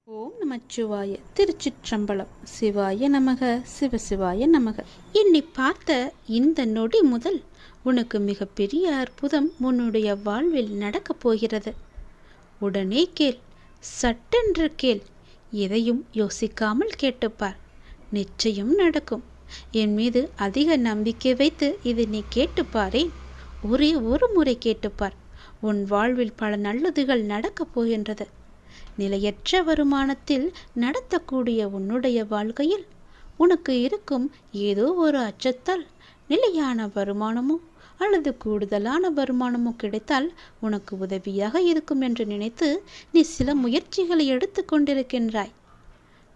ஓம் நமச்சிவாய. திருச்சிற்றம்பலம். சிவாய நமக, சிவசிவாய நமக. என்னை பார்த்த இந்த நொடி முதல் உனக்கு மிகப்பெரிய அற்புதம் உன்னுடைய வாழ்வில் நடக்கப் போகிறது. உடனே கேள், சட்டென்று கேள். எதையும் யோசிக்காமல் கேட்டுப்பார், நிச்சயம் நடக்கும். என் மீது அதிக நம்பிக்கை வைத்து இதை நீ கேட்டுப்பாரேன். ஒரே ஒரு முறை கேட்டுப்பார், உன் வாழ்வில் பல நல்லதுகள் நடக்கப் போகின்றது. நிலையற்ற வருமானத்தில் நடத்தக்கூடிய உன்னுடைய வாழ்க்கையில் உனக்கு இருக்கும் ஏதோ ஒரு அச்சத்தால் நிலையான வருமானமோ அல்லது கூடுதலான வருமானமோ கிடைத்தால் உனக்கு உதவியாக இருக்கும் என்று நினைத்து நீ சில முயற்சிகளை எடுத்து கொண்டிருக்கின்றாய்.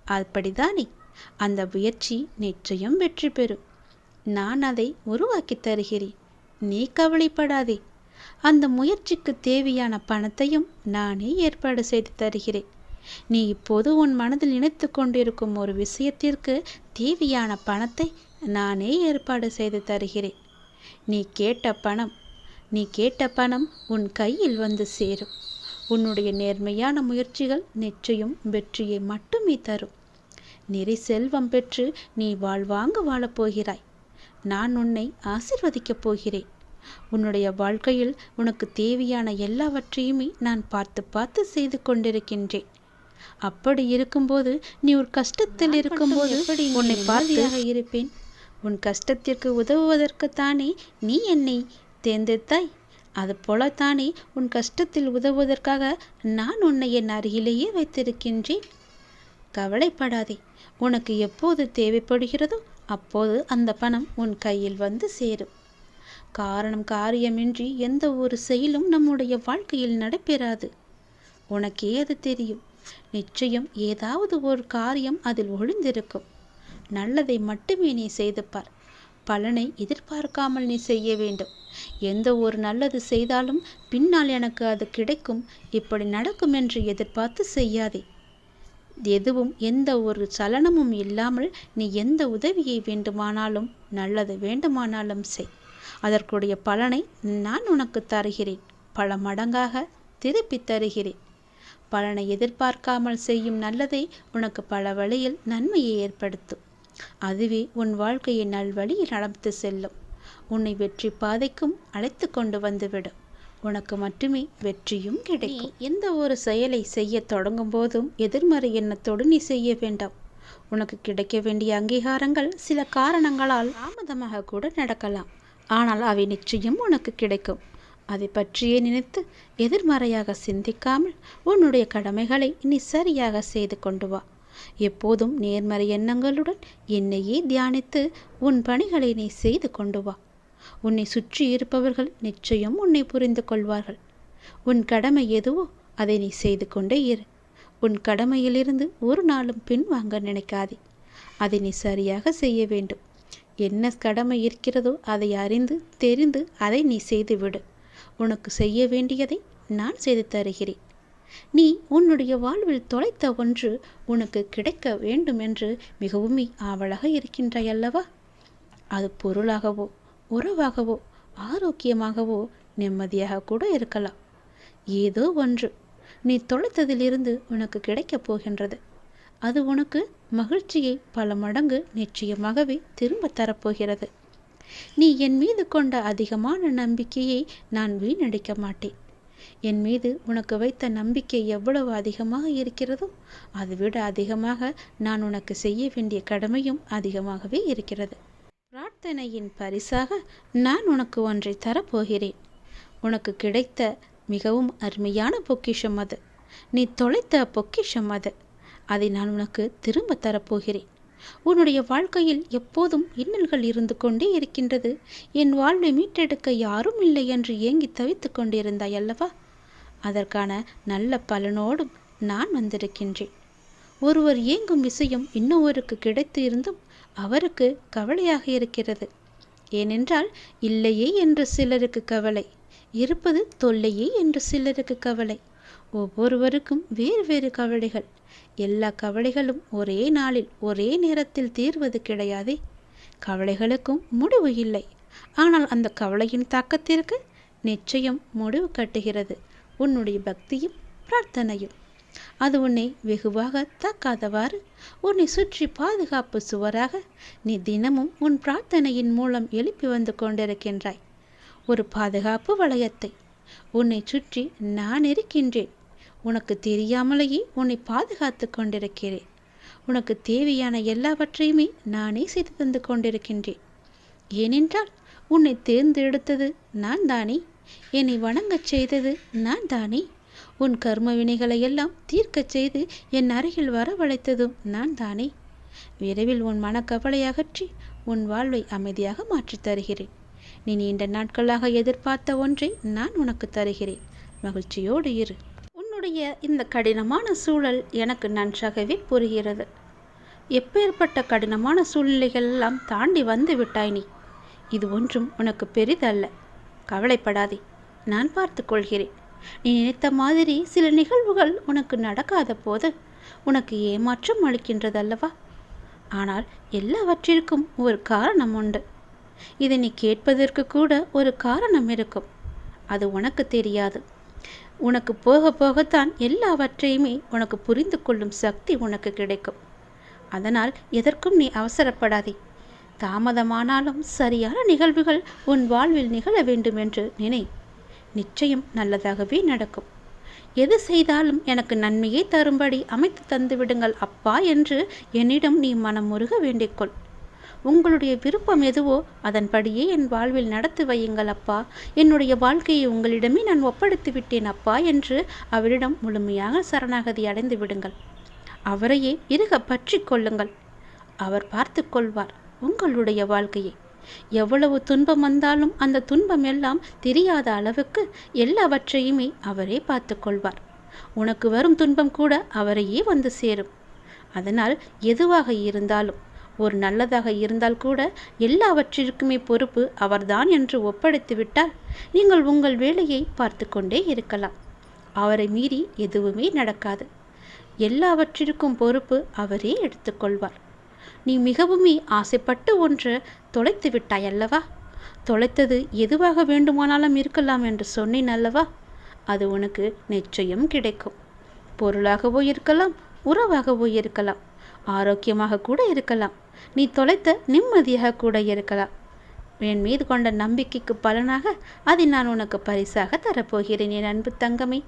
அப்படித்தானே? அந்த முயற்சி நிச்சயம் வெற்றி பெறும். நான் அதை உருவாக்கி தருகிறேன், நீ கவலைப்படாதே. அந்த முயற்சிக்கு தேவையான பணத்தையும் நானே ஏற்பாடு செய்து தருகிறேன். நீ இப்போது உன் மனதில் நினைத்து கொண்டிருக்கும் ஒரு விஷயத்திற்கு தேவையான பணத்தை நானே ஏற்பாடு செய்து தருகிறேன். நீ கேட்ட பணம் உன் கையில் வந்து சேரும். உன்னுடைய நேர்மையான முயற்சிகள் நிச்சயம் வெற்றியை மட்டுமே தரும். நிறை செல்வம் பெற்று நீ வாழ்வாங்க வாழப்போகிறாய். நான் உன்னை ஆசீர்வதிக்கப் போகிறேன். உன்னுடைய வாழ்க்கையில் உனக்கு தேவையான எல்லாவற்றையுமே நான் பார்த்து செய்து கொண்டிருக்கின்றேன். அப்படி இருக்கும்போது நீ ஒரு கஷ்டத்தில் இருக்கும்போது உன்னை பார்த்து இருப்பேன். உன் கஷ்டத்திற்கு உதவுவதற்குத்தானே நீ என்னை தேர்ந்தெடுத்தாய். அது போலத்தானே உன் கஷ்டத்தில் உதவுவதற்காக நான் உன்னை என் அருகிலேயே வைத்திருக்கின்றேன். கவலைப்படாதே. உனக்கு எப்போது தேவைப்படுகிறதோ அப்போது அந்த பணம் உன் கையில் வந்து சேரும். காரியமின்றி எந்த ஒரு செயலும் நம்முடைய வாழ்க்கையில் நடைபெறாது. உனக்கே அது தெரியும். நிச்சயம் ஏதாவது ஒரு காரியம் அதில் ஒளிந்திருக்கும். நல்லதை மட்டுமே நீ செய்து பார். பலனை எதிர்பார்க்காமல் நீ செய்ய வேண்டும். எந்த ஒரு நல்லது செய்தாலும் பின்னால் எனக்கு அது கிடைக்கும், இப்படி நடக்கும் என்று எதிர்பார்த்து செய்யாதே. எதுவும் எந்த ஒரு சலனமும் இல்லாமல் நீ எந்த உதவியை வேண்டுமானாலும் நல்லது வேண்டுமானாலும் செய். அதற்குடைய பலனை நான் உனக்கு தருகிறேன். பல மடங்காக திருப்பி தருகிறேன். பலனை எதிர்பார்க்காமல் செய்யும் நல்லதை உனக்கு பல வழியில் நன்மையை ஏற்படுத்தும். அதுவே உன் வாழ்க்கையை நல்வழியில் நடந்து செல்லும். உன்னை வெற்றி பாதைக்கும் அழைத்து கொண்டு வந்துவிடும். உனக்கு மட்டுமே வெற்றியும் கிடைக்கும். எந்த ஒரு செயலை செய்ய தொடங்கும் போதும் எதிர்மறை எண்ணத்தோடு நீ செய்ய வேண்டாம். உனக்கு கிடைக்க வேண்டிய அங்கீகாரங்கள் சில காரணங்களால் தாமதமாக கூட நடக்கலாம். ஆனால் அவை நிச்சயம் உனக்கு கிடைக்கும். அதை பற்றியே நினைத்து எதிர்மறையாக சிந்திக்காமல் உன்னுடைய கடமைகளை நீ சரியாக செய்து கொண்டு வா. எப்போதும் நேர்மறை எண்ணங்களுடன் என்னையே தியானித்து உன் பணிகளை நீ செய்து கொண்டு வா. உன்னை சுற்றி இருப்பவர்கள் நிச்சயம் உன்னை புரிந்து கொள்வார்கள். உன் கடமை எதுவோ அதை நீ செய்து கொண்டே இரு. உன் கடமையிலிருந்து ஒரு நாளும் பின்வாங்க நினைக்காதே. அதை நீ சரியாக செய்ய வேண்டும். என்ன கடமை இருக்கிறதோ அதை அறிந்து தெரிந்து அதை நீ செய்துவிடு. உனக்கு செய்ய வேண்டியதை நான் செய்து தருகிறேன். நீ உன்னுடைய வாழ்வில் தொலைத்த ஒன்று உனக்கு கிடைக்க வேண்டும் என்று மிகவும் ஆவலாக இருக்கின்றாய் அல்லவா? அது பொருளாகவோ உறவாகவோ ஆரோக்கியமாகவோ நிம்மதியாக கூட இருக்கலாம். ஏதோ ஒன்று நீ தொலைத்ததிலிருந்து உனக்கு கிடைக்கப் போகின்றது. அது உனக்கு மகிழ்ச்சியை பல மடங்கு நிச்சயமாகவே திரும்ப தரப்போகிறது. நீ என் மீது கொண்ட அதிகமான நம்பிக்கையை நான் வீணடிக்க மாட்டேன். என் மீது உனக்கு வைத்த நம்பிக்கை எவ்வளவு அதிகமாக இருக்கிறதோ அதைவிட அதிகமாக நான் உனக்கு செய்ய வேண்டிய கடமையும் அதிகமாகவே இருக்கிறது. பிரார்த்தனையின் பரிசாக நான் உனக்கு ஒன்றை தரப்போகிறேன். உனக்கு கிடைத்த மிகவும் அருமையான பொக்கிஷம் அது. நீ தொலைத்த பொக்கிஷம் அது. அதை நான் உனக்கு திரும்ப தரப்போகிறேன். உன்னுடைய வாழ்க்கையில் எப்போதும் இன்னல்கள் இருந்து கொண்டே இருக்கின்றது. என் வாழ்வை மீட்டெடுக்க யாரும் இல்லை என்று ஏங்கி தவித்து கொண்டிருந்தாய் அல்லவா? அதற்கான நல்ல பலனோடும் நான் வந்திருக்கின்றேன். ஒருவர் ஏங்கும் விஷயம் இன்னொருவருக்கு கிடைத்து இருந்தும் அவருக்கு கவலையாக இருக்கிறது. ஏனென்றால் இல்லையே என்று சிலருக்கு கவலை, இருப்பது தொல்லையே என்று சிலருக்கு கவலை. ஒவ்வொருவருக்கும் வேறு வேறு கவலைகள். எல்லா கவலைகளும் ஒரே நாளில் ஒரே நேரத்தில் தீர்வது கிடையாதே. கவலைகளுக்கும் முடிவு இல்லை. ஆனால் அந்த கவலையின் தாக்கத்திற்கு நிச்சயம் முடிவு கட்டுகிறது உன்னுடைய பக்தியும் பிரார்த்தனையும். அது உன்னை வெகுவாக தாக்காதவாறு உன்னை சுற்றி பாதுகாப்பு சுவராக நீ தினமும் உன் பிரார்த்தனையின் மூலம் எழுப்பி வந்து கொண்டிருக்கின்றாய். ஒரு பாதுகாப்பு வளையத்தை உன்னை சுற்றி நான் இருக்கின்றேன். உனக்கு தெரியாமலேயே உன்னை பாதுகாத்து கொண்டிருக்கிறேன். உனக்கு தேவையான எல்லாவற்றையுமே நானே செய்து தந்து கொண்டிருக்கின்றேன். ஏனென்றால் உன்னை தேர்ந்தெடுத்தது நான் தானே. என்னை வணங்கச் செய்தது நான் தானே. உன் கர்ம வினைகளை எல்லாம் தீர்க்கச் செய்து என் அருகில் வரவழைத்ததும் நான் தானே. விரைவில் உன் மனக்கவலை அகற்றி உன் வாழ்வை அமைதியாக மாற்றித் தருகிறேன். நீ நீண்ட நாட்களாக எதிர்பார்த்த ஒன்றை நான் உனக்கு தருகிறேன். மகிழ்ச்சியோடு இரு. உன்னுடைய இந்த கடினமான சூழல் எனக்கு நன்றாகவே புரிகிறது. எப்பேற்பட்ட கடினமான சூழ்நிலைகள் எல்லாம் தாண்டி வந்து விட்டாய் நீ. இது ஒன்றும் உனக்கு பெரிதல்ல. கவலைப்படாதே, நான் பார்த்து கொள்கிறேன். நீ நினைத்த மாதிரி சில நிகழ்வுகள் உனக்கு நடக்காத போது உனக்கு ஏமாற்றம் அளிக்கின்றதல்லவா? ஆனால் எல்லாவற்றிற்கும் ஒரு காரணம் உண்டு. இதை நீ கேட்பதற்கு கூட ஒரு காரணம் இருக்கும். அது உனக்கு தெரியாது. உனக்கு போக போகத்தான் எல்லாவற்றையுமே உனக்கு புரிந்து கொள்ளும் சக்தி உனக்கு கிடைக்கும். அதனால் எதற்கும் நீ அவசரப்படாதே. தாமதமானாலும் சரியான நிகழ்வுகள் உன் வாழ்வில் நிகழ வேண்டும் என்று நினை. நிச்சயம் நல்லதாகவே நடக்கும். எது செய்தாலும் எனக்கு நன்மையை தரும்படி அமைத்து தந்து விடுங்கள் அப்பா என்று என்னிடம் நீ மனமுருக வேண்டிக்கொள். உங்களுடைய விருப்பம் எதுவோ அதன்படியே என் வாழ்வில் நடத்தி வையுங்கள் அப்பா. என்னுடைய வாழ்க்கையை உங்களிடமே நான் ஒப்படைத்து விட்டேன் அப்பா என்று அவரிடம் முழுமையாக சரணாகதி அடைந்து விடுங்கள். அவரையே இறுக பற்றி கொள்ளுங்கள். அவர் பார்த்து கொள்வார் உங்களுடைய வாழ்க்கையை. எவ்வளவு துன்பம் வந்தாலும் அந்த துன்பம் எல்லாம் தெரியாத அளவுக்கு எல்லாவற்றையுமே அவரே பார்த்து கொள்வார். உனக்கு வரும் துன்பம் கூட அவரையே வந்து சேரும். அதனால் எதுவாக இருந்தாலும், ஒரு நல்லதாக இருந்தால் கூட எல்லாவற்றிற்குமே பொறுப்பு அவர்தான் என்று ஒப்படைத்து விட்டால் நீங்கள் உங்கள் வேலையை பார்த்து கொண்டே இருக்கலாம். அவரை மீறி எதுவுமே நடக்காது. எல்லாவற்றிற்கும் பொறுப்பு அவரே எடுத்துக்கொள்வார். நீ மிகவுமே ஆசைப்பட்டு ஒன்று தொலைத்து விட்டாய் அல்லவா? தொலைத்தது எதுவாக வேண்டுமானாலும் இருக்கலாம் என்று சொன்னேன் அல்லவா? அது உனக்கு நிச்சயம் கிடைக்கும். பொருளாகவோ இருக்கலாம், உறவாகவோ இருக்கலாம், ஆரோக்கியமாக கூட இருக்கலாம், நீ தொலைத்த நிம்மதியாக கூட இருக்கலாம். என் மீது கொண்ட நம்பிக்கைக்கு பலனாக அதை நான் உனக்கு பரிசாக தரப்போகிறேன் என் அன்பு தங்கமே.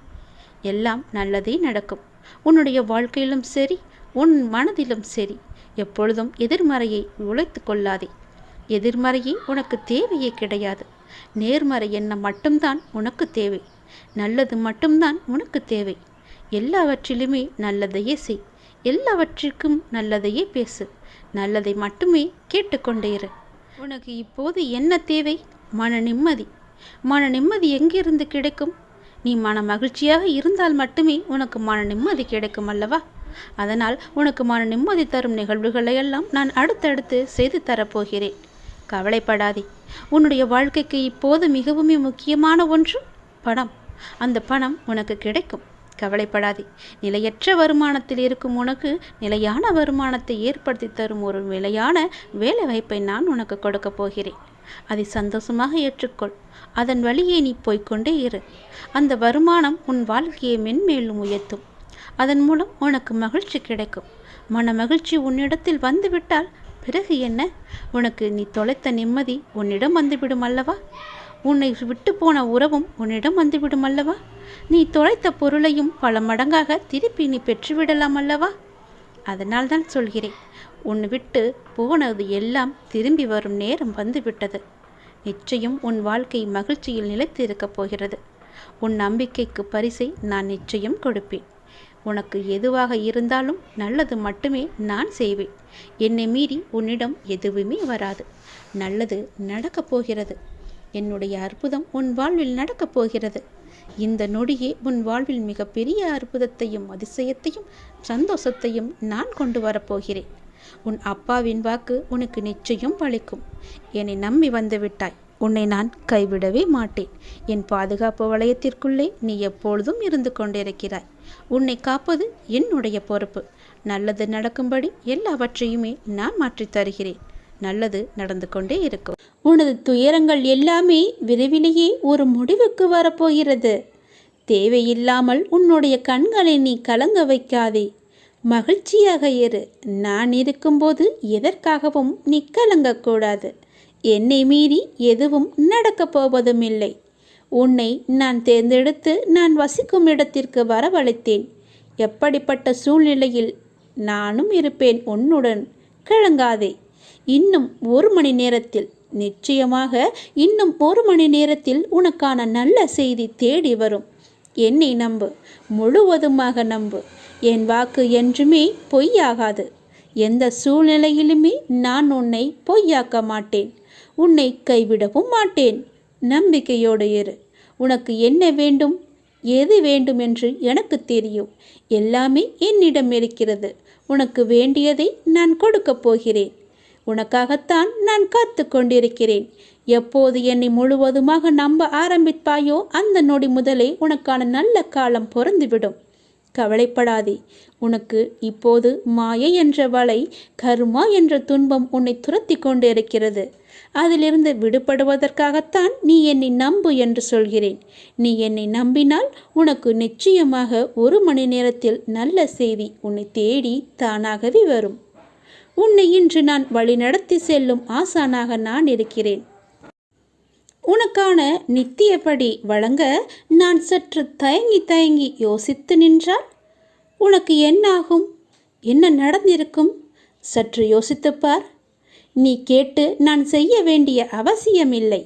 எல்லாம் நல்லதே நடக்கும். உன்னுடைய வாழ்க்கையிலும் சரி, உன் மனதிலும் சரி, எப்பொழுதும் எதிர்மறையை உழைத்து கொள்ளாதே. எதிர்மறையே உனக்கு தேவையே கிடையாது. நேர்மறை எண்ணம் மட்டும்தான் உனக்கு தேவை. நல்லது மட்டும்தான் உனக்கு தேவை. எல்லாவற்றிலுமே நல்லதையே செய். எல்லாவற்றிற்கும் நல்லதையே பேசு. நல்லதை மட்டுமே கேட்டுக்கொண்டே இரு. உனக்கு இப்போது என்ன தேவை? மன நிம்மதி. மன நிம்மதி எங்கிருந்து கிடைக்கும்? நீ மன மகிழ்ச்சியாக இருந்தால் மட்டுமே உனக்கு மன நிம்மதி கிடைக்கும் அல்லவா? அதனால் உனக்கு மன நிம்மதி தரும் நிகழ்வுகளை எல்லாம் நான் அடுத்தடுத்து செய்து தரப்போகிறேன். கவலைப்படாதே. உன்னுடைய வாழ்க்கைக்கு இப்போது மிகவும் முக்கியமான ஒன்று பணம். அந்த பணம் உனக்கு கிடைக்கும். கவலைப்படாதே. நிலையற்ற வருமானத்தில் இருக்கும் உனக்கு நிலையான வருமானத்தை ஏற்படுத்தி தரும் ஒரு நிலையான வேலை வாய்ப்பை நான் உனக்கு கொடுக்க போகிறேன். அதை சந்தோஷமாக ஏற்றுக்கொள். அதன் வழியே நீ போய்கொண்டே இரு. அந்த வருமானம் உன் வாழ்க்கையை மென்மேலும் உயர்த்தும். அதன் மூலம் உனக்கு மகிழ்ச்சி கிடைக்கும். மன மகிழ்ச்சி உன்னிடத்தில் வந்துவிட்டால் பிறகு என்ன? உனக்கு நீ தொலைத்த நிம்மதி உன்னிடம் வந்துவிடும் அல்லவா? உன்னை விட்டு போன உறவும் உன்னிடம் வந்துவிடும் அல்லவா? நீ தொலைத்த பொருளையும் பல மடங்காக திருப்பி நீ பெற்றுவிடலாம் அல்லவா? அதனால் தான் சொல்கிறேன், உன்னை விட்டு போனது எல்லாம் திரும்பி வரும் நேரம் வந்துவிட்டது. நிச்சயம் உன் வாழ்க்கை மகிழ்ச்சியில் நிலைத்து இருக்கப் போகிறது. உன் நம்பிக்கைக்கு பரிசை நான் நிச்சயம் கொடுப்பேன். உனக்கு எதுவாக இருந்தாலும் நல்லது மட்டுமே நான் செய்வேன். என்னை மீறி உன்னிடம் எதுவுமே வராது. நல்லது நடக்கப் போகிறது. என்னுடைய அற்புதம் உன் வாழ்வில் நடக்கப் போகிறது. இந்த நொடியே உன் வாழ்வில் மிகப்பெரிய அற்புதத்தையும் அதிசயத்தையும் சந்தோஷத்தையும் நான் கொண்டு வரப்போகிறேன். உன் அப்பாவின் வாக்கு உனக்கு நிச்சயம் பலிக்கும். என்னை நம்பி வந்து விட்டாய். உன்னை நான் கைவிடவே மாட்டேன். என் பாதுகாப்பு வளையத்திற்குள்ளே நீ எப்பொழுதும் இருந்து கொண்டிருக்கிறாய். உன்னை காப்பது என்னுடைய பொறுப்பு. நல்லது நடக்கும்படி எல்லாவற்றையுமே நான் மாற்றித் தருகிறேன். நல்லது நடந்து கொண்டே இருக்கும். உனது துயரங்கள் எல்லாமே விரைவிலேயே ஒரு முடிவுக்கு வரப்போகிறது. தேவையில்லாமல் உன்னுடைய கண்களை நீ கலங்க வைக்காதே. மகிழ்ச்சியாக இரு. நான் இருக்கும்போது எதற்காகவும் நீ கலங்கக்கூடாது. என்னை மீறி எதுவும் நடக்கப் போவதும் இல்லை. உன்னை நான் தேர்ந்தெடுத்து நான் வசிக்கும் இடத்திற்கு வரவழைத்தேன். எப்படிப்பட்ட சூழ்நிலையில் நானும் இருப்பேன் உன்னுடன். கலங்காதே. இன்னும் 1 மணி நேரத்தில், நிச்சயமாக இன்னும் 1 மணி நேரத்தில் உனக்கான நல்ல செய்தி தேடி வரும். என்னை நம்பு, முழுவதுமாக நம்பு. என் வாக்கு என்றுமே பொய்யாகாது. எந்த சூழ்நிலையிலுமே நான் உன்னை பொய்யாக்க மாட்டேன். உன்னை கைவிடவும் மாட்டேன். நம்பிக்கையோடு இரு. உனக்கு என்ன வேண்டும், எது வேண்டும் என்று எனக்கு தெரியும். எல்லாமே என்னிடம் இருக்கிறது. உனக்கு வேண்டியதை நான் கொடுக்கப் போகிறேன். உனக்காகத்தான் நான் காத்து கொண்டிருக்கிறேன். எப்போது என்னை முழுவதுமாக நம்ப ஆரம்பிப்பாயோ அந்த நொடி முதலே உனக்கான நல்ல காலம் பொருந்துவிடும். கவலைப்படாதே. உனக்கு இப்போது மாயை என்ற வலை, கர்மா என்ற துன்பம் உன்னை துரத்தி கொண்டு இருக்கிறது. அதிலிருந்து விடுபடுவதற்காகத்தான் நீ என்னை நம்பு என்று சொல்கிறேன். நீ என்னை நம்பினால் உனக்கு நிச்சயமாக 1 மணி நேரத்தில் நல்ல செய்தி உன்னை தேடி தானாகவே வரும். உன்னை இன்று நான் வழிநடத்தி செல்லும் ஆசானாக நான் இருக்கிறேன். உனக்கான நித்தியப்படி வழங்க நான் சற்று தயங்கி யோசித்து நின்றால் உனக்கு என்னாகும்? என்ன நடந்திருக்கும்? சற்று யோசித்துப்பார். நீ கேட்டு நான் செய்ய வேண்டிய அவசியமில்லை.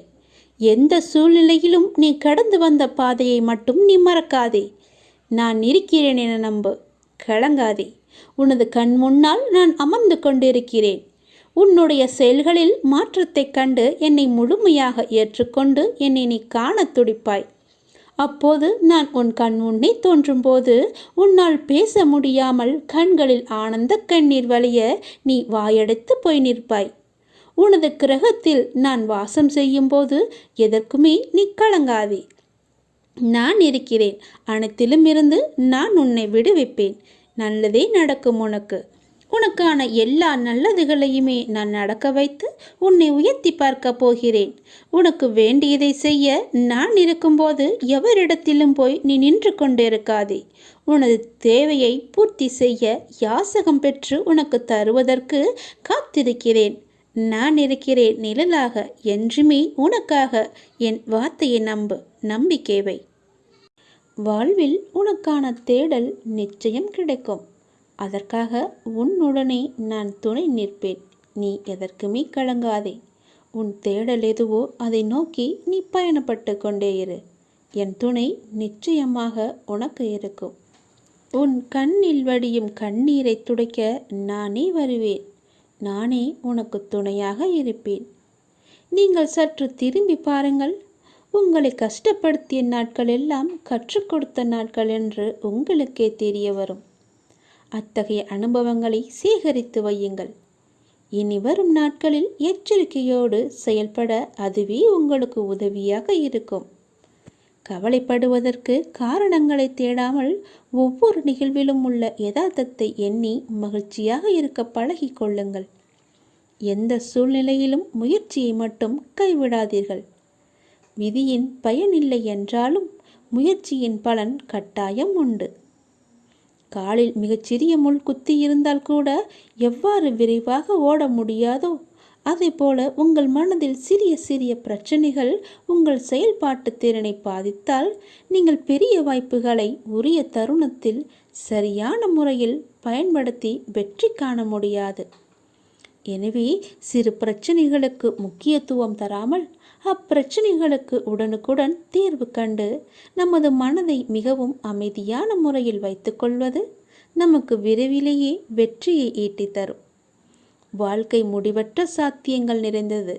எந்த சூழ்நிலையிலும் நீ கடந்து வந்த பாதையை மட்டும் நீ மறக்காதே. நான் இருக்கிறேன் என நம்பு. கலங்காதே. உனது கண் முன்னால் நான் அமர்ந்து கொண்டிருக்கிறேன். உன்னுடைய செயல்களில் மாற்றத்தைக் கண்டு என்னை முழுமையாக ஏற்றுக்கொண்டு என்னை நீ காண துடிப்பாய். அப்போது நான் உன் கண் முன்னே தோன்றும்போது உன்னால் பேச முடியாமல் கண்களில் ஆனந்த கண்ணீர் வழிய நீ வாயடைத்து போய் நிற்பாய். உனது கிரகத்தில் நான் வாசம் செய்யும் போது எதற்குமே நீ கலங்காதே. நான் இருக்கிறேன். அனைத்திலும் இருந்து நான் உன்னை விடுவிப்பேன். நல்லதே நடக்கும். உனக்கான எல்லா நல்லதுகளையுமே நான் நடக்க வைத்து உன்னை உயர்த்தி பார்க்க போகிறேன். உனக்கு வேண்டியதை செய்ய நான் இருக்கும்போது எவரிடத்திலும் போய் நீ நின்று கொண்டிருக்காதே. உனது தேவையை பூர்த்தி செய்ய யாசகம் பெற்று உனக்கு தருவதற்கு காத்திருக்கிறேன். நான் இருக்கிறேன் நிழலாக. என்றுமே உனக்காக. என் வார்த்தையை நம்பு. நம்பிக்கை வை. வாழ்வில் உனக்கான தேடல் நிச்சயம் கிடைக்கும். அதற்காக உன்னுடனே நான் துணை நிற்பேன். நீ எதற்குமே கலங்காதே. உன் தேடல் எதுவோ அதை நோக்கி நீ பயணப்பட்டு கொண்டே இரு. என் துணை நிச்சயமாக உனக்கு இருக்கும். உன் கண்ணில் வடியும் கண்ணீரை துடைக்க நானே வருவேன். நானே உனக்கு துணையாக இருப்பேன். நீங்கள் சற்று திரும்பி பாருங்கள். உங்களை கஷ்டப்படுத்திய நாட்கள் எல்லாம் கற்றுக் கொடுத்த நாட்கள் என்று உங்களுக்கே தெரிய வரும். அத்தகைய அனுபவங்களை சேகரித்து வையுங்கள். இனி வரும் நாட்களில் எச்சரிக்கையோடு செயல்பட அதுவே உங்களுக்கு உதவியாக இருக்கும். கவலைப்படுவதற்கு காரணங்களை தேடாமல் ஒவ்வொரு நிகழ்விலும் உள்ள யதார்த்தத்தை எண்ணி மகிழ்ச்சியாக இருக்க பழகி கொள்ளுங்கள். எந்த சூழ்நிலையிலும் முயற்சியை மட்டும் கைவிடாதீர்கள். விதியின் பயனில்லை என்றாலும் முயற்சியின் பலன் கட்டாயம் உண்டு. காலில் மிகச்சிறிய முள் குத்தி இருந்தால் கூட எவ்வாறு விரைவாக ஓட முடியாதோ அதே போல உங்கள் மனதில் சிறிய சிறிய பிரச்சனைகள் உங்கள் செயல்பாட்டு திறனை பாதித்தால் நீங்கள் பெரிய வாய்ப்புகளை உரிய தருணத்தில் சரியான முறையில் பயன்படுத்தி வெற்றி காண முடியாது. எனவே சிறு பிரச்சனைகளுக்கு முக்கியத்துவம் தராமல் அப்பிரச்சனைகளுக்கு உடனுக்குடன் தீர்வு கண்டு நமது மனதை மிகவும் அமைதியான முறையில் வைத்துக்கொள்வது நமக்கு விரைவிலேயே வெற்றியை ஈட்டி தரும். வாழ்க்கை முடிவற்ற சாத்தியங்கள் நிறைந்தது.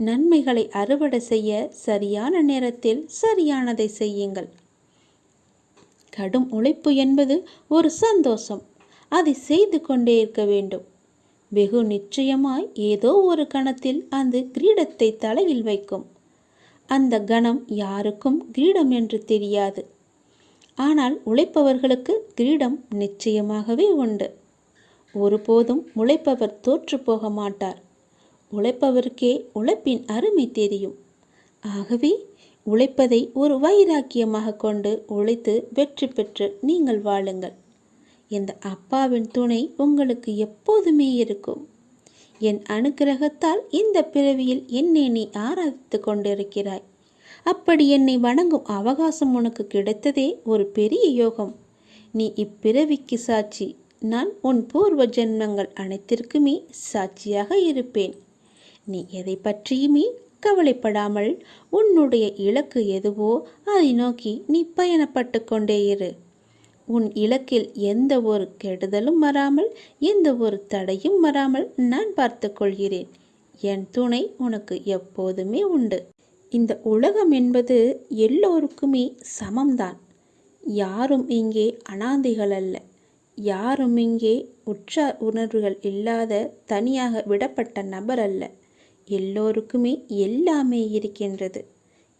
நன்மைகளை அறுவடை செய்ய சரியான நேரத்தில் சரியானதை செய்யுங்கள். கடும் உழைப்பு என்பது ஒரு சந்தோஷம். அதை செய்து கொண்டே இருக்க வேண்டும். வெகு நிச்சயமாய் ஏதோ ஒரு கணத்தில் அந்த கிரீடத்தை தலையில் வைக்கும். அந்த கணம் யாருக்கும் கிரீடம் என்று தெரியாது. ஆனால் உழைப்பவர்களுக்கு கிரீடம் நிச்சயமாகவே உண்டு. ஒருபோதும் உழைப்பவர் தோற்று போக மாட்டார். உழைப்பவருக்கே உழைப்பின் அருமை தெரியும். ஆகவே உழைப்பதை ஒரு வைராக்கியமாக கொண்டு உழைத்து வெற்றி பெற்று நீங்கள் வாழுங்கள். இந்த அப்பாவின் துணை உங்களுக்கு எப்போதுமே இருக்கும். என் அனுக்கிரகத்தால் இந்த பிறவியில் என்னை நீ ஆராதித்து கொண்டிருக்கிறாய். அப்படி என்னை வணங்கும் அவகாசம் உனக்கு கிடைத்ததே ஒரு பெரிய யோகம். நீ இப்பிறவிக்கு சாட்சி. நான் உன் பூர்வ ஜென்மங்கள் அனைத்திற்குமே சாட்சியாக இருப்பேன். நீ எதை பற்றியுமே கவலைப்படாமல் உன்னுடைய இலக்கு எதுவோ அதை நோக்கி நீ பயணப்பட்டு கொண்டே இரு. உன் இலக்கில் எந்த ஒரு கெடுதலும் வராமல், எந்த ஒரு தடையும் வராமல் நான் பார்த்து கொள்கிறேன். என் துணை உனக்கு எப்போதுமே உண்டு. இந்த உலகம் என்பது எல்லோருக்குமே சமம்தான். யாரும் இங்கே அனாதைகள் அல்ல. யாரும் இங்கே உற்றார் உணர்வுகள் இல்லாத தனியாக விடப்பட்ட நபர் அல்ல. எல்லோருக்குமே எல்லாமே இருக்கின்றது.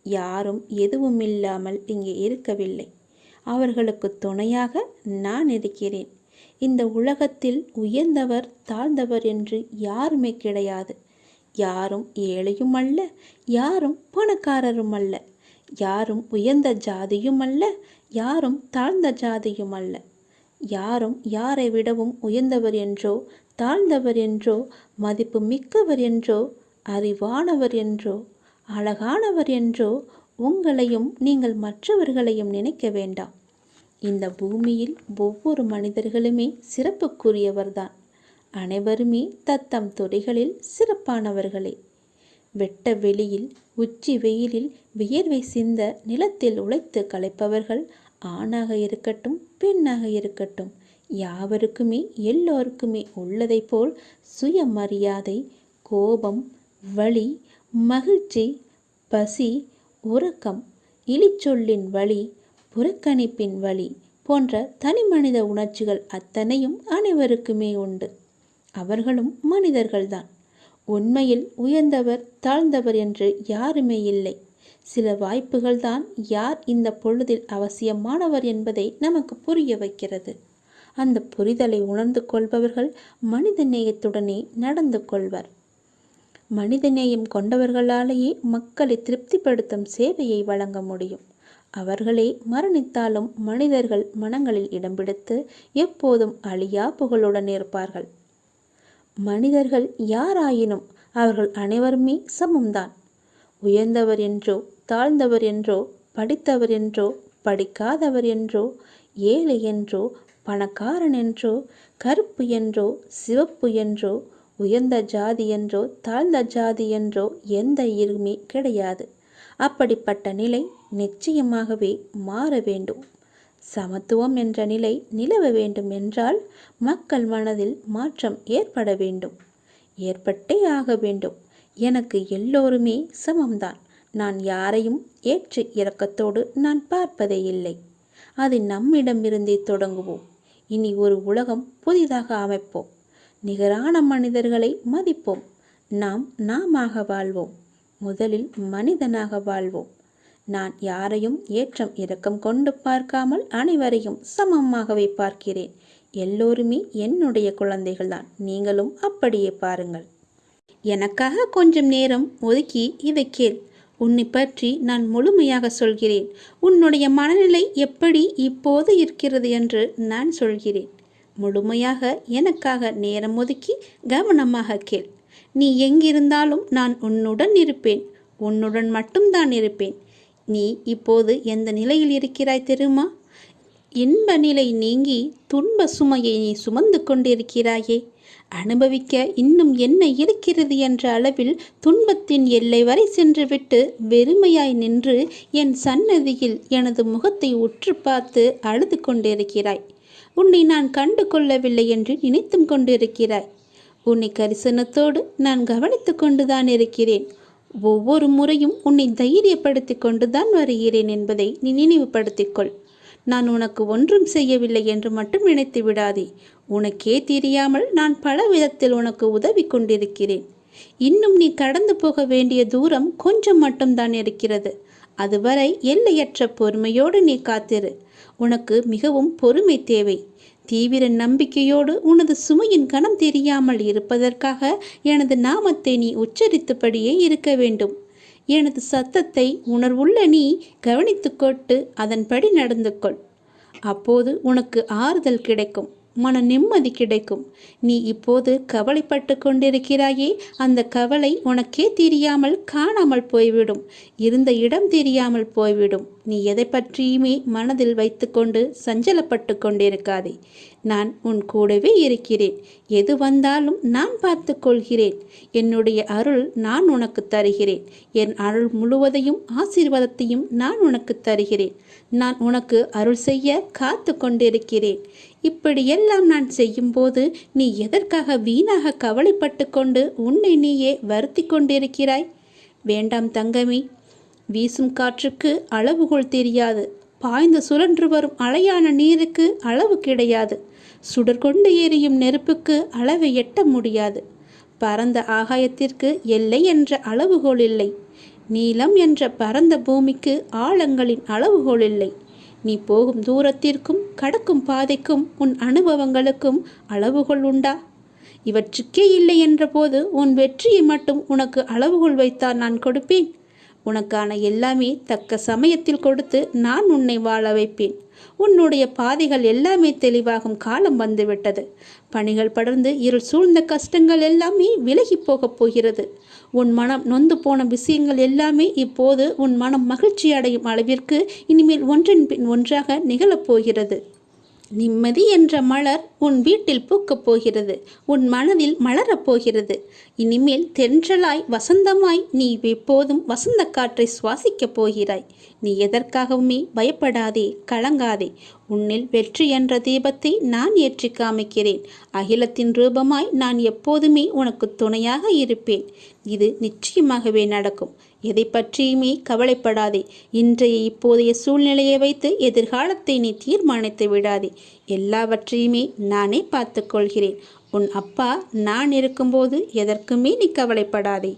யாரும் எதுவும் இல்லாமல் இங்கே இருக்கவில்லை. அவர்களுக்கு துணையாக நான் இருக்கிறேன். இந்த உலகத்தில் உயர்ந்தவர் தாழ்ந்தவர் என்று யாருமே கிடையாது. யாரும் ஏழையும் அல்ல, யாரும் பணக்காரரும் அல்ல. யாரும் உயர்ந்த ஜாதியும் அல்ல, யாரும் தாழ்ந்த ஜாதியும் அல்ல. யாரும் யாரை விடவும் உயர்ந்தவர் என்றோ தாழ்ந்தவர் என்றோ மதிப்பு மிக்கவர் என்றோ அறிவானவர் என்றோ அழகானவர் என்றோ உங்களையும் நீங்கள் மற்றவர்களையும் நினைக்க வேண்டாம். இந்த பூமியில் ஒவ்வொரு மனிதர்களுமே சிறப்புக்குரியவர்தான். அனைவருமே தத்தம் துறைகளில் சிறப்பானவர்களே. வெட்ட வெளியில் உச்சி வெயிலில் வியர்வை சிந்த நிலத்தில் உழைத்து களைப்பவர்கள் ஆணாக இருக்கட்டும் பெண்ணாக இருக்கட்டும், யாவருக்குமே எல்லோருக்குமே உள்ளதை போல் சுயமரியாதை, கோபம், வலி, மகிழ்ச்சி, பசி, உறக்கம், இழிச்சொல்லின் வலி, புறக்கணிப்பின் வலி போன்ற தனிமனித உணர்ச்சிகள் அத்தனையும் அனைவருக்குமே உண்டு. அவர்களும் மனிதர்கள்தான். உண்மையில் உயர்ந்தவர் தாழ்ந்தவர் என்று யாருமே இல்லை. சில வாய்ப்புகள்தான் யார் இந்த பொழுதில் அவசியமானவர் என்பதை நமக்கு புரிய வைக்கிறது. அந்த புரிதலை உணர்ந்து கொள்பவர்கள் மனித நேயத்துடனே நடந்து கொள்வர். மனிதநேயம் கொண்டவர்களாலேயே மக்களை திருப்திப்படுத்தும் சேவையை வழங்க முடியும். அவர்களே மரணித்தாலும் மனிதர்கள் மனங்களில் இடம் பிடித்து எப்போதும் அழியா புகழுடன் இருப்பார்கள். மனிதர்கள் யாராயினும் அவர்கள் அனைவருமே சமம்தான். உயர்ந்தவர் என்றோ தாழ்ந்தவர் என்றோ படித்தவர் என்றோ படிக்காதவர் என்றோ ஏழை என்றோ பணக்காரன் என்றோ கருப்பு என்றோ சிவப்பு என்றோ உயர்ந்த ஜாதி என்றோ தாழ்ந்த ஜாதி என்றோ எந்த இருமே கிடையாது. அப்படிப்பட்ட நிலை நிச்சயமாகவே மாற வேண்டும். சமத்துவம் என்ற நிலை நிலவ வேண்டும் என்றால் மக்கள் மனதில் மாற்றம் ஏற்பட வேண்டும். ஏற்பட்டே ஆக வேண்டும். எனக்கு எல்லோருமே சமம்தான். நான் யாரையும் ஏற்று இரக்கத்தோடு நான் பார்ப்பதே இல்லை. அது நம்மிடமிருந்தே தொடங்குவோம். இனி ஒரு உலகம் புதிதாக அமைப்போம். நிகரான மனிதர்களை மதிப்போம். நாமாக வாழ்வோம். முதலில் மனிதனாக வாழ்வோம். நான் யாரையும் ஏற்றம் இரக்கம் கொண்டு பார்க்காமல் அனைவரையும் சமமாகவே பார்க்கிறேன். எல்லோருமே என்னுடைய குழந்தைகள்தான். நீங்களும் அப்படியே பாருங்கள். எனக்காக கொஞ்சம் நேரம் ஒதுக்கி இதை கேள். உன்னை பற்றி நான் முழுமையாக சொல்கிறேன். உன்னுடைய மனநிலை எப்படி இப்போது இருக்கிறது என்று நான் சொல்கிறேன். முழுமையாக எனக்காக நேரம் ஒதுக்கி கவனமாக கேள். நீ எங்கிருந்தாலும் நான் உன்னுடன் இருப்பேன். உன்னுடன் மட்டும்தான் இருப்பேன். நீ இப்போது எந்த நிலையில் இருக்கிறாய் தெரியுமா? இன்ப நிலை நீங்கி துன்ப சுமையை நீ சுமந்து கொண்டிருக்கிறாயே. அனுபவிக்க இன்னும் என்ன இருக்கிறது என்ற அளவில் துன்பத்தின் எல்லை வரை சென்றுவிட்டு வெறுமையாய் நின்று என் சன்னதியில் எனது முகத்தை உற்று பார்த்து அழுது கொண்டிருக்கிறாய். உன்னை நான் கண்டு கொள்ளவில்லை என்று நினைத்தும் கொண்டிருக்கிறாய். உன்னை கரிசனத்தோடு நான் கவனித்து கொண்டுதான் இருக்கிறேன். ஒவ்வொரு முறையும் உன்னை தைரியப்படுத்தி கொண்டுதான் வருகிறேன் என்பதை நீ நினைவுபடுத்திக்கொள். நான் உனக்கு ஒன்றும் செய்யவில்லை என்று மட்டும் நினைத்து விடாதே. உனக்கே தெரியாமல் நான் பல விதத்தில் உனக்கு உதவி கொண்டிருக்கிறேன். இன்னும் நீ கடந்து போக வேண்டிய தூரம் கொஞ்சம் மட்டும்தான் இருக்கிறது. அதுவரை எல்லையற்ற பொறுமையோடு நீ காத்திரு. உனக்கு மிகவும் பொறுமை தேவை. தீவிர நம்பிக்கையோடு உனது சுமையின் கணம் தெரியாமல் இருப்பதற்காக எனது நாமத்தை நீ உச்சரித்தபடியே இருக்க வேண்டும். எனது சத்தத்தை உணர்வுள்ள நீ கவனித்துக்கொண்டு அதன்படி நடந்து கொள். அப்போது உனக்கு ஆறுதல் கிடைக்கும், மன நிம்மதி கிடைக்கும். நீ இப்போது கவலைப்பட்டு கொண்டிருக்கிறாயே, அந்த கவலை உனக்கே தெரியாமல் காணாமல் போய்விடும், இருந்த இடம் தெரியாமல் போய்விடும். நீ எதை பற்றியுமே மனதில் வைத்துக்கொண்டு சஞ்சலப்பட்டு கொண்டிருக்காதே. நான் உன் கூடவே இருக்கிறேன். எது வந்தாலும் நான் பார்த்து கொள்கிறேன். என்னுடைய அருள் நான் உனக்கு தருகிறேன். என் அருள் முழுவதையும் ஆசீர்வாதத்தையும் நான் உனக்கு தருகிறேன். நான் உனக்கு அருள் செய்ய காத்து கொண்டிருக்கிறேன். இப்படியெல்லாம் நான் செய்யும்போது நீ எதற்காக வீணாக கவலைப்பட்டு கொண்டு உன்னை நீயே வருத்தி கொண்டிருக்கிறாய்? வேண்டாம் தங்கமே. வீசும் காற்றுக்கு அளவுகோல் தெரியாது. பாய்ந்து சுழன்று வரும் அலையான நீருக்கு அளவு கிடையாது. சுடர்கொண்டு எரியும் நெருப்புக்கு அளவை எட்ட முடியாது. பரந்த ஆகாயத்திற்கு எல்லை என்ற அளவுகோல் இல்லை. நீளம் என்ற பரந்த பூமிக்கு ஆழங்களின் அளவுகோல் இல்லை. நீ போகும் தூரத்திற்கும் கடக்கும் பாதைக்கும் உன் அனுபவங்களுக்கும் அளவுகோல் உண்டா? இவற்றுக்கே இல்லை என்ற போது உன் வெற்றியை மட்டும் உனக்கு அளவுகோல் வைத்தால் நான் கொடுப்பேன். உனக்கான எல்லாமே தக்க சமயத்தில் கொடுத்து நான் உன்னை வாழ வைப்பேன். உன்னுடைய பாதைகள் எல்லாமே தெளிவாகும் காலம் வந்துவிட்டது. பணிகள் படர்ந்து இருள் சூழ்ந்த கஷ்டங்கள் எல்லாமே விலகி போகப் போகிறது. உன் மனம் நொந்து போன விஷயங்கள் எல்லாமே இப்போது உன் மனம் மகிழ்ச்சி அடையும் அளவிற்கு இனிமேல் ஒன்றின் பின் ஒன்றாக நிகழப்போகிறது. நிம்மதி என்ற மலர் உன் வீட்டில் பூக்கப் போகிறது. உன் மனதில் மலரப் போகிறது. இனிமேல் தென்றலாய் வசந்தமாய் நீ எப்போதும் வசந்த காற்றை சுவாசிக்கப் போகிறாய். நீ எதற்காகவுமே பயப்படாதே, கலங்காதே. உன்னில் வெற்றி என்ற தீபத்தை நான் ஏற்றி காமிக்கிறேன். அகிலத்தின் ரூபமாய் நான் எப்போதுமே உனக்கு துணையாக இருப்பேன். இது நிச்சயமாகவே நடக்கும். எதை பற்றியுமே கவலைப்படாதே. இன்றைய இப்போதைய சூழ்நிலையை வைத்து எதிர்காலத்தை நீ தீர்மானித்து விடாதே. எல்லாவற்றையுமே நானே பார்த்து கொள்கிறேன். உன் அப்பா நான் இருக்கும்போது எதற்குமே நீ கவலைப்படாதே.